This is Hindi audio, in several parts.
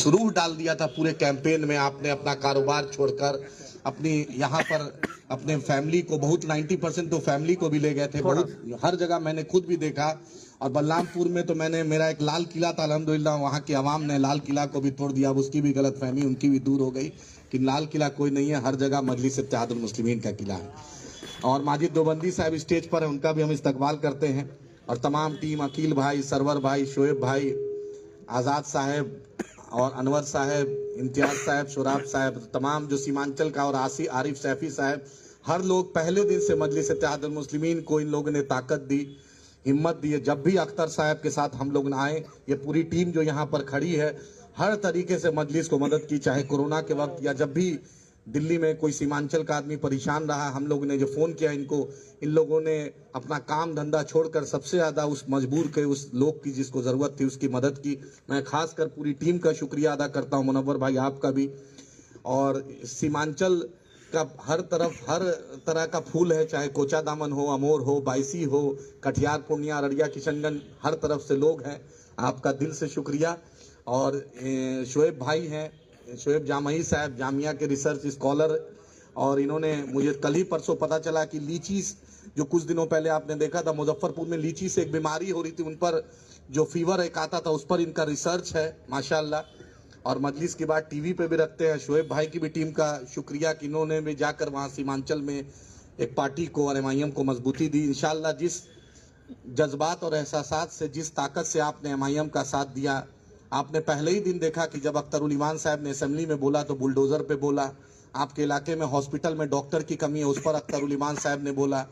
रूह डाल दिया था पूरे कैंपेन में। आपने अपना कारोबार छोड़कर अपनी यहाँ पर अपने फैमिली को, बहुत 90% तो फैमिली को भी ले गए थे, बहुत हर जगह मैंने खुद भी देखा। और बलरामपुर में तो मेरा एक लाल किला था, अल्हम्दुलिल्लाह वहाँ की आवाम ने लाल किला को भी तोड़ दिया। अब उसकी भी गलतफहमी उनकी भी दूर हो गई कि लाल किला कोई नहीं है, हर जगह मजलिस इत्तेहादुल मुस्लिमीन का किला है। और माजिद देवबंदी साहब स्टेज पर है, उनका भी हम इस्तकबाल करते हैं। और तमाम टीम, अकील भाई, सरवर भाई, शोएब भाई, आज़ाद साहब और अनवर साहब, इम्तियाज साहब, शुराब साहब, तमाम जो सीमांचल का, और आरिफ सैफी साहब, हर लोग पहले दिन से मजलिस इत्तेहादुल मुस्लिमीन को इन लोगों ने ताकत दी, हिम्मत दी है। जब भी अख्तर साहब के साथ हम लोग आए, ये पूरी टीम जो यहाँ पर खड़ी है, हर तरीके से मजलिस को मदद की, चाहे कोरोना के वक्त या जब भी दिल्ली में कोई सीमांचल का आदमी परेशान रहा, हम लोगों ने जो फ़ोन किया इनको, इन लोगों ने अपना काम धंधा छोड़कर सबसे ज़्यादा उस मजबूर के, उस लोग की जिसको ज़रूरत थी, उसकी मदद की। मैं खासकर पूरी टीम का शुक्रिया अदा करता हूँ, मुनव्वर भाई आपका भी। और सीमांचल का हर तरफ हर तरह का फूल है, चाहे कोचा दामन हो, अमोर हो, बायसी हो, कटिहार, पूर्णिया, अररिया, किशनगंज, हर तरफ से लोग हैं। आपका दिल से शुक्रिया। और शोएब भाई हैं, शोएब जामई साहब, जामिया के रिसर्च स्कॉलर, और इन्होंने मुझे कल ही परसों पता चला कि लीची, जो कुछ दिनों पहले आपने देखा था मुजफ्फरपुर में लीची से एक बीमारी हो रही थी, उन पर जो फीवर एक आता था, उस पर इनका रिसर्च है माशाल्लाह। और मजलिस की बात टीवी पे भी रखते हैं। शोएब भाई की भी टीम का शुक्रिया कि इन्होंने भी जाकर वहाँ सीमांचल में एक पार्टी को और MIM को मजबूती दी। इंशाल्लाह जिस जज्बात और एहसासात से, जिस ताकत से आपने MIM का साथ दिया, आपने पहले ही दिन देखा कि जब अख्तरुल ईमान साहब ने असेंबली में बोला तो बुलडोजर पे बोला। आपके इलाके में हॉस्पिटल में डॉक्टर की कमी है, उस पर अख्तरुल ईमान साहब ने बोला।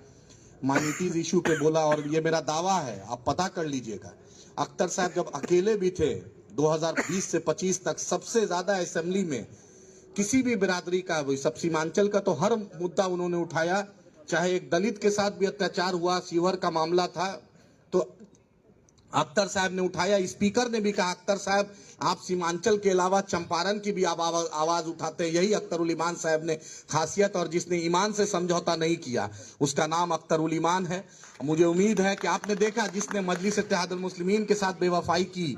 माइनॉरिटीज इशू पे बोला, और ये मेरा दावा है, आप पता कर लीजिएगा, अख्तर साहब जब अकेले भी थे 2020 से 25 तक सबसे ज्यादा असेंबली में किसी भी बिरादरी का, सब सीमांचल का तो हर मुद्दा उन्होंने उठाया। चाहे एक दलित के साथ भी अत्याचार हुआ, सीवर का मामला था, तो अख्तर साहब ने उठाया। स्पीकर ने भी कहा, अख्तर साहब आप सीमांचल के अलावा चंपारण की भी आवाज उठाते हैं। यही अख्तरुल ईमान साहब ने खासियत, और जिसने ईमान से समझौता नहीं किया उसका नाम अख्तरुल ईमान है। मुझे उम्मीद है कि आपने देखा, जिसने मजलिस इत्तेहादुल मुस्लिमीन के साथ बेवफाई की,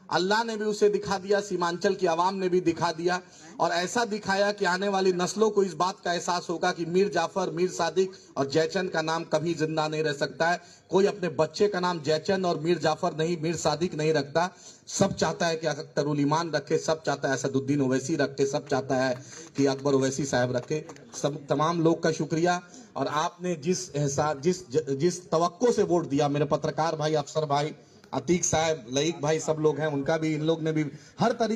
अल्लाह ने भी उसे दिखा दिया, सीमांचल की आवाम ने भी दिखा दिया, और ऐसा दिखाया कि आने वाली नस्लों को इस बात का एहसास होगा कि मीर जाफर, मीर सादिक और जयचंद का नाम कभी जिंदा नहीं रह सकता है। कोई अपने बच्चे का नाम जयचंद और मीर जाफर नहीं, मीर सादिक नहीं रखता। सब चाहता है कि अख्तरुल ईमान रखे, सब चाहता है असदुद्दीन ओवैसी रखे, सब चाहता है कि अकबर ओवैसी साहब रखे। सब तमाम लोग का शुक्रिया। और आपने जिस एहसास, जिस तवक्को से वोट दिया, मेरे पत्रकार भाई, अफसर भाई, अतीक साहब, लईक भाई, सब लोग हैं, उनका भी, इन लोग ने भी हर तरीके